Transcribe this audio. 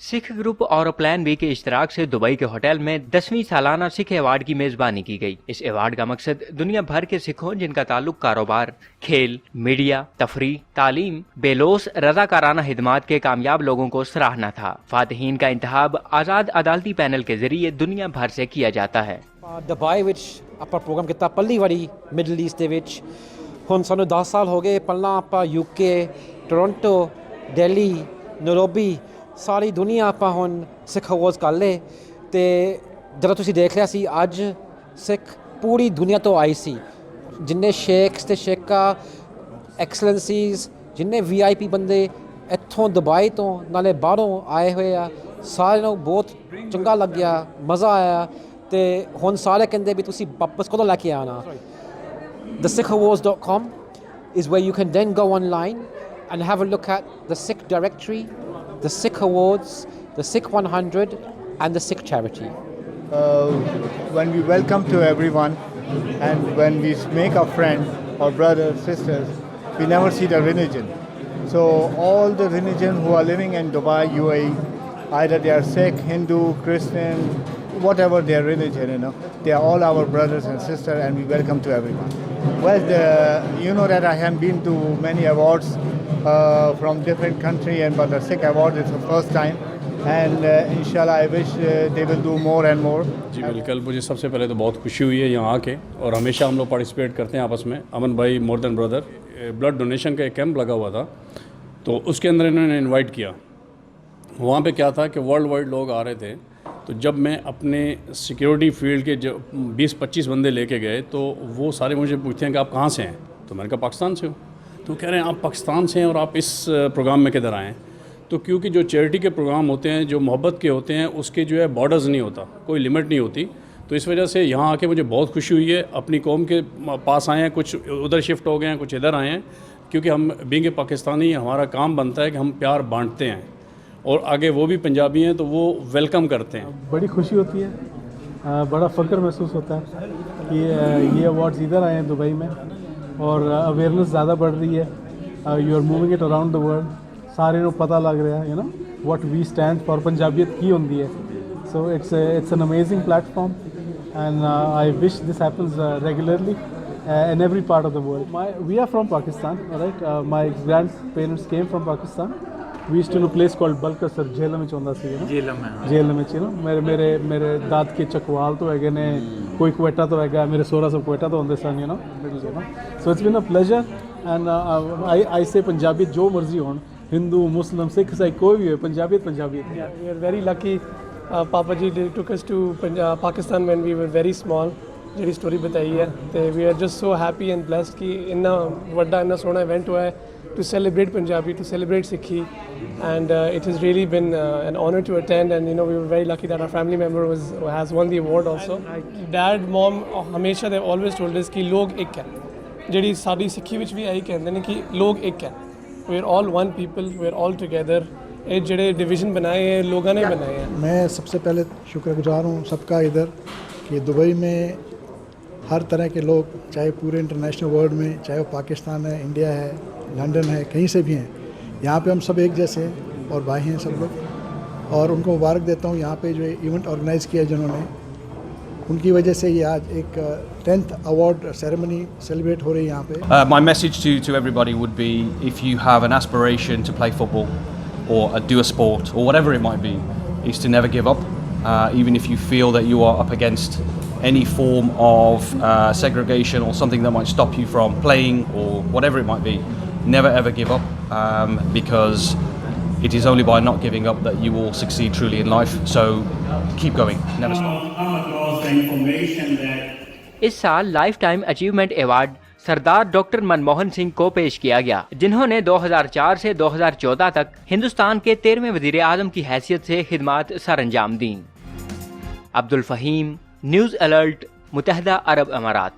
Sikh group और plan B के इश्तराक से दुबई के होटल में 10वीं सालाना सिख अवार्ड की मेजबानी की गई। इस अवार्ड का मकसद दुनिया भर के सिखों जिनका ताल्लुक कारोबार, खेल, मीडिया, तफरीह, तालीम, बेलोस रजाकाराना हिदमात के कामयाब लोगों को सराहना था। फातिहीन का इंतखाब आज़ाद अदालती पैनल के जरिए दुनिया भर से किया जाता है। दुबई विच ਆਪਾਂ ਪ੍ਰੋਗਰਾਮ ਕੀਤਾ ਪਹਿਲੀ ਵਾਰੀ ਮਿਡਲ ਈਸਟ ਦੇ ਵਿੱਚ। ਹੁਣ ਸਾਨੂੰ 10 ਸਾਲ ਹੋ ਗਏ। ਪਹਿਲਾਂ ਆਪਾਂ ਯੂਕੇ, ਟੋਰਾਂਟੋ, ਦਿੱਲੀ, ਨੈਰੋਬੀ ਸਾਰੀ ਦੁਨੀਆ ਆਪਾਂ ਹੁਣ ਸਿੱਖ ਅਵਾਰਡਸ ਕਰ ਲਏ ਤੇ ਜਦੋਂ ਤੁਸੀਂ ਦੇਖ ਲਿਆ ਸੀ ਅੱਜ ਸਿੱਖ ਪੂਰੀ ਦੁਨੀਆ ਤੋਂ ਆਈ ਸੀ। ਜਿੰਨੇ ਸ਼ੇਖਸ ਤੇ ਸ਼ੇਖਾਂ, ਐਕਸਲੈਂਸੀਜ਼, ਜਿੰਨੇ VIP ਬੰਦੇ ਇੱਥੋਂ ਦੁਬਈ ਤੋਂ ਨਾਲੇ ਬਾਹਰੋਂ ਆਏ ਹੋਏ ਆ, ਸਾਰਿਆਂ ਨੂੰ ਬਹੁਤ ਚੰਗਾ ਲੱਗਿਆ, ਮਜ਼ਾ ਆਇਆ ਤੇ ਹੁਣ ਸਾਰੇ ਕਹਿੰਦੇ ਵੀ ਤੁਸੀਂ ਵਾਪਸ ਕਦੋਂ ਲੈ ਕੇ ਆਣਾ। thesikhawards.com is where you can then go online and have a look at the Sikh directory, the Sikh awards, the Sikh 100 and the Sikh charity. When we welcome to everyone and when we make a friend or brothers, sisters, we never see the religion. So all the religion who are living in Dubai, UAE, either they are Sikh, Hindu, Christian, whatever their religion, they are all our brothers and sisters, and we welcome to everyone. Well, you know that I have been to many awards from different countries, but the Sikh award is the first time, and inshallah I wish they will do more and more. जी बिल्कुल, मुझे सबसे पहले तो बहुत खुशी हुई है यहाँ आके, और हमेशा हम लोग पार्टिसिपेट करते हैं आपस में। अमन भाई more than brother blood donation का एक कैंप लगा हुआ था, तो उसके अंदर इन्होंने इनवाइट किया। वहाँ पे क्या था कि वर्ल्ड वाइड लोग आ रहे थे, तो जब मैं अपने सिक्योरिटी फील्ड के जो 20-25 बंदे लेके गए तो वो सारे मुझे पूछते हैं कि आप कहाँ से हैं, तो मैंने कहा पाकिस्तान से हो। तो कह रहे हैं आप पाकिस्तान से हैं और आप इस प्रोग्राम में किधर आए हैं। तो क्योंकि जो चैरिटी के प्रोग्राम होते हैं, जो मोहब्बत के होते हैं, उसके जो है बॉर्डर्स नहीं होता, कोई लिमिट नहीं होती। तो इस वजह से यहाँ आके मुझे बहुत खुशी हुई है। अपनी कौम के पास आए हैं, कुछ उधर शिफ्ट हो गए हैं, कुछ इधर आए हैं, क्योंकि हम बीइंग ए पाकिस्तानी हमारा काम बनता है कि हम प्यार बांटते हैं, और आगे वो भी पंजाबी हैं तो वो वेलकम करते हैं। बड़ी खुशी होती है, बड़ा फ़ख्र महसूस होता है कि ये अवार्ड्स इधर आए हैं दुबई में, और अवेयरनेस ज़्यादा बढ़ रही है। You are moving it around the world, सारे को पता लग रहा है, व्हाट वी स्टैंड फॉर, पंजाबियत की होंदी है। So it's an amazing platform and I wish this happens regularly in every part of the world. We are from Pakistan, right? My grandparents came from Pakistan. We used to know a place called Balkasar, Jhelum ਵਿੱਚ ਹੁੰਦਾ ਸੀ, ਜੇਲਮ ਵਿੱਚ, ਮੇਰੇ ਦਾਦ ਕੇ ਚਕਵਾਲ ਤੋਂ ਹੈਗੇ ਨੇ, ਕੋਈ ਕੁਵੇਟਾ ਤੋਂ ਹੈਗਾ, ਮੇਰੇ ਸੋਹਰਾ ਸਭ ਕੁਵੇਟਾ ਤੋਂ ਹੁੰਦੇ ਸਨ, so it's been a pleasure, and I say Punjabi ਜੋ ਮਰਜ਼ੀ ਹੋਣ, ਹਿੰਦੂ, ਮੁਸਲਿਮ, ਸਿੱਖ, ਈਸਾਈ, ਕੋਈ ਵੀ ਹੋਵੇ, ਪੰਜਾਬੀਅਤ। We are very lucky. Papa ji took us to Pakistan when we were very small. ਜਿਹੜੀ ਸਟੋਰੀ ਬਤਾਈ ਹੈ, ਤੇ we are just so happy and blessed ਕਿ ਇੰਨਾ ਵੱਡਾ ਇੰਨਾ ਸੋਹਣਾ ਇਵੈਂਟ ਹੋਇਆ ਹੈ to celebrate Punjabi, to celebrate Sikhi, and it has really been an honor to attend, and we were very lucky that our family member has won the award also. Dad, mom, ਹਮੇਸ਼ਾ they always told us ਕਿ ਲੋਕ ਇੱਕ ਹੈ, ਜਿਹੜੀ ਸਾਡੀ ਸਿੱਖੀ ਵਿੱਚ ਵੀ ਇਹੀ ਕਹਿੰਦੇ ਨੇ ਕਿ ਲੋਕ ਇੱਕ ਹੈ, we are all one people, we are all together। ये ਜਿਹੜੇ डिवीज़न बनाए हैं लोगों ने बनाए हैं। मैं सबसे पहले शुक्रगुजार हूँ सबका इधर कि दुबई में हर तरह के लोग, चाहे पूरे इंटरनेशनल वर्ल्ड में, चाहे वो पाकिस्तान है, इंडिया है, लंदन है, कहीं से भी हैं, यहाँ पे हम सब एक जैसे और भाई हैं सब लोग, और उनको मुबारक देता हूँ। यहाँ पे जो इवेंट ऑर्गेनाइज़ किया जिन्होंने, उनकी वजह से ये आज एक 10th अवार्ड सेरेमनी सेलिब्रेट हो रही है यहाँ पे। My message to everybody would be, if you have an aspiration to play football or do a sport or whatever it might be, is to never give up, even if you feel that you are up against any form of segregation or something that might stop you from playing or whatever it might be. Never ever give up, because it is only by not giving up that you will succeed truly in life. So keep going, never stop. इस साल life time achievement award सरदार doctor Manmohan Singh को पेश किया गया, जिन्होंने 2004 से 2014 तक हिंदुस्तान के 13वें वजीर आजम की हैसियत से खिदमात सरअंजाम दी। अब्दुल फहीम, न्यूज़ अलर्ट, मुत्तहदा अरब अमारात।